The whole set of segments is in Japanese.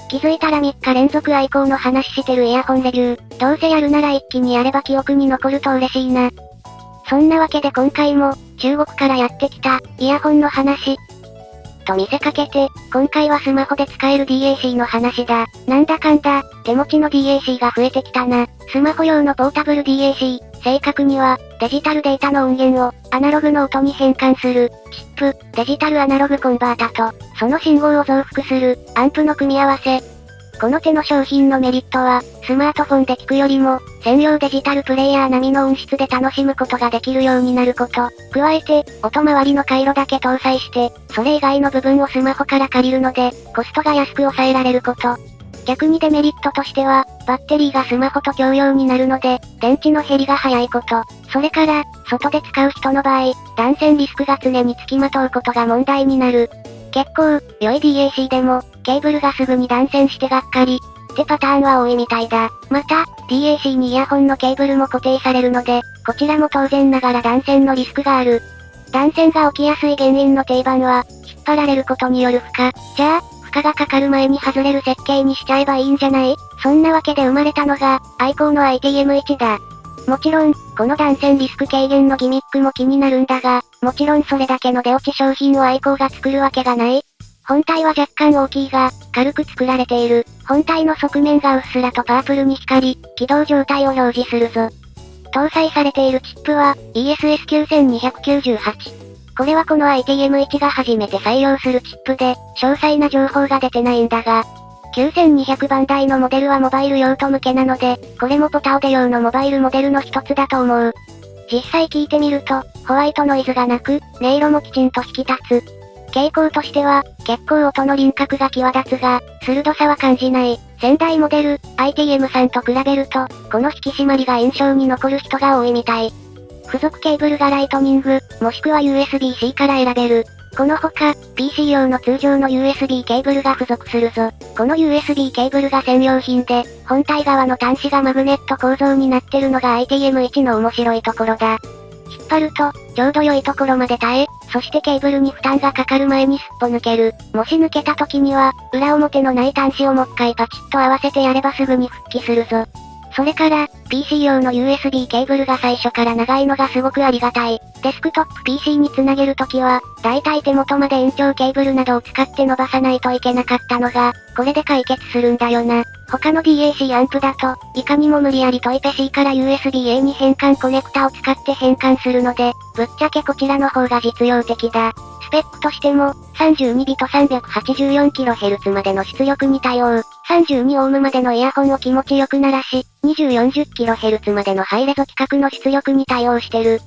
気づいたら3日連続愛好の話してるイヤホンレビュー。どうせやるなら一気にやれば記憶に残ると嬉しいな。そんなわけで今回も、中国からやってきた、イヤホンの話。と見せかけて、今回はスマホで使える DAC の話だ。なんだかんだ、手持ちの DAC が増えてきたな。スマホ用のポータブル DAC、正確には、デジタルデータの音源を、アナログの音に変換する、チップ、デジタルアナログコンバータと、その信号を増幅する、アンプの組み合わせ。この手の商品のメリットは、スマートフォンで聞くよりも、専用デジタルプレイヤー並みの音質で楽しむことができるようになること。加えて、音回りの回路だけ搭載して、それ以外の部分をスマホから借りるので、コストが安く抑えられること。逆にデメリットとしては、バッテリーがスマホと共用になるので、電池の減りが早いこと。それから、外で使う人の場合、断線リスクが常につきまとうことが問題になる。結構、良い DAC でも、ケーブルがすぐに断線してがっかり、ってパターンは多いみたいだ。また、DAC にイヤホンのケーブルも固定されるので、こちらも当然ながら断線のリスクがある。断線が起きやすい原因の定番は、引っ張られることによる負荷。じゃあ、負荷がかかる前に外れる設計にしちゃえばいいんじゃない？そんなわけで生まれたのが、愛好の ITM1 だ。もちろん、この断線リスク軽減のギミックも気になるんだが、もちろんそれだけの出落ち商品を愛好が作るわけがない。本体は若干大きいが、軽く作られている。本体の側面がうっすらとパープルに光り、起動状態を表示するぞ。搭載されているチップは、ESS9298。これはこの ITM1 が初めて採用するチップで、詳細な情報が出てないんだが、9200番台のモデルはモバイル用途向けなので、これもポタオデ用のモバイルモデルの一つだと思う。実際聞いてみると、ホワイトノイズがなく、音色もきちんと引き立つ。傾向としては、結構音の輪郭が際立つが、鋭さは感じない。先代モデル、ITM3 と比べると、この引き締まりが印象に残る人が多いみたい。付属ケーブルがライトニング、もしくは USB-C から選べる。このほか、PC 用の通常の USB ケーブルが付属するぞ。この USB ケーブルが専用品で、本体側の端子がマグネット構造になってるのが ITM1 の面白いところだ。引っ張ると、ちょうど良いところまで耐え、そしてケーブルに負担がかかる前にすっぽ抜ける。もし抜けた時には、裏表のない端子をもう一回パチッと合わせてやればすぐに復帰するぞ。それから、PC 用の USB ケーブルが最初から長いのがすごくありがたい。デスクトップ PC につなげるときは、だいたい手元まで延長ケーブルなどを使って伸ばさないといけなかったのが、これで解決するんだよな。他の DAC アンプだと、いかにも無理やりトイペ C から USB-A に変換コネクタを使って変換するので、ぶっちゃけこちらの方が実用的だ。スペックとしても、32ビト 384kHz までの出力に対応。32オームまでのイヤホンを気持ちよく鳴らし、2040kHz までのハイレゾ規格の出力に対応してる。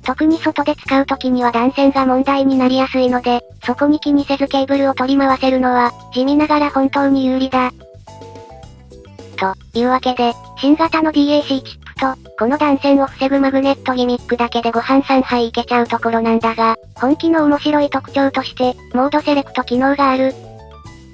特に外で使う時には断線が問題になりやすいので、そこに気にせずケーブルを取り回せるのは、地味ながら本当に有利だ。というわけで、新型の DAC チップと、この断線を防ぐマグネットギミックだけでご飯3杯いけちゃうところなんだが、本気の面白い特徴として、モードセレクト機能がある。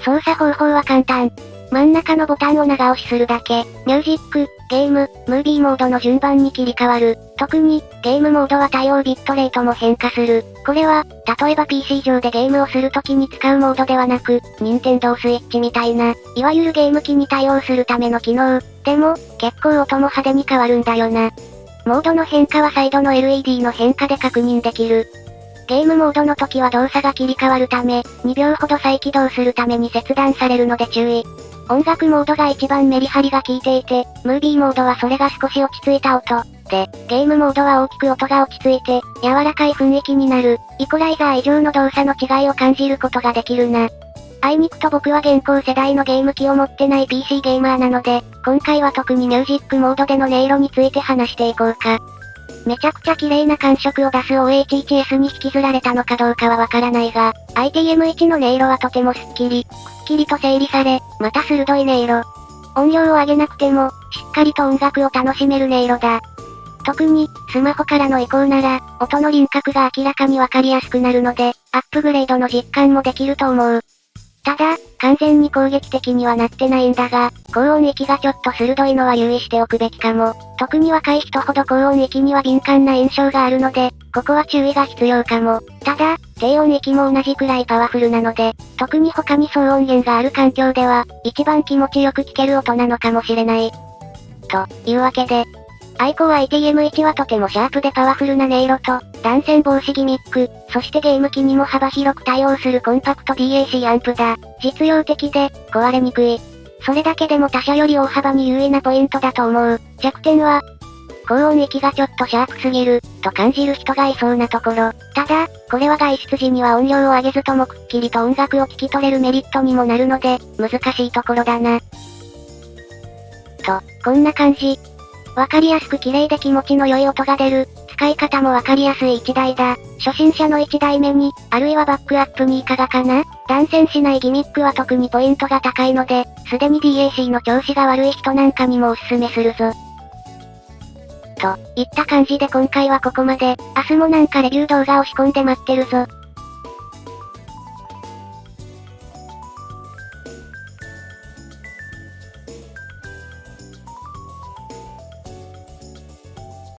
操作方法は簡単。真ん中のボタンを長押しするだけ。ミュージック、ゲーム、ムービーモードの順番に切り替わる。特に、ゲームモードは対応ビットレートも変化する。これは、例えば PC 上でゲームをするときに使うモードではなく、任天堂スイッチみたいな、いわゆるゲーム機に対応するための機能。でも、結構音も派手に変わるんだよな。モードの変化はサイドの LED の変化で確認できる。ゲームモードの時は動作が切り替わるため、2秒ほど再起動するために切断されるので注意。音楽モードが一番メリハリが効いていて、ムービーモードはそれが少し落ち着いた音。で、ゲームモードは大きく音が落ち着いて、柔らかい雰囲気になる。イコライザー以上の動作の違いを感じることができるな。あいにくと僕は現行世代のゲーム機を持ってない PC ゲーマーなので、今回は特にミュージックモードでの音色について話していこうか。めちゃくちゃ綺麗な感触を出す OHHS に引きずられたのかどうかはわからないが、ITM1 の音色はとてもスッキリ、くっきりと整理され、また鋭い音色。音量を上げなくても、しっかりと音楽を楽しめる音色だ。特に、スマホからの移行なら、音の輪郭が明らかにわかりやすくなるので、アップグレードの実感もできると思う。ただ、完全に攻撃的にはなってないんだが、高音域がちょっと鋭いのは留意しておくべきかも。特に若い人ほど高音域には敏感な印象があるので、ここは注意が必要かも。ただ、低音域も同じくらいパワフルなので、特に他に騒音源がある環境では、一番気持ちよく聴ける音なのかもしれない。というわけで、アイコー ITM1 はとてもシャープでパワフルな音色と、断線防止ギミック、そしてゲーム機にも幅広く対応するコンパクト DAC アンプだ。実用的で、壊れにくい。それだけでも他社より大幅に優位なポイントだと思う。弱点は、高音域がちょっとシャープすぎる、と感じる人がいそうなところ。ただ、これは外出時には音量を上げずともくっきりと音楽を聴き取れるメリットにもなるので、難しいところだな。と、こんな感じ。わかりやすく綺麗で気持ちの良い音が出る、使い方もわかりやすい1台だ。初心者の1台目に、あるいはバックアップにいかがかな？断線しないギミックは特にポイントが高いので、すでに DAC の調子が悪い人なんかにもおすすめするぞ。といった感じで今回はここまで。明日もなんかレビュー動画を仕込んで待ってるぞ。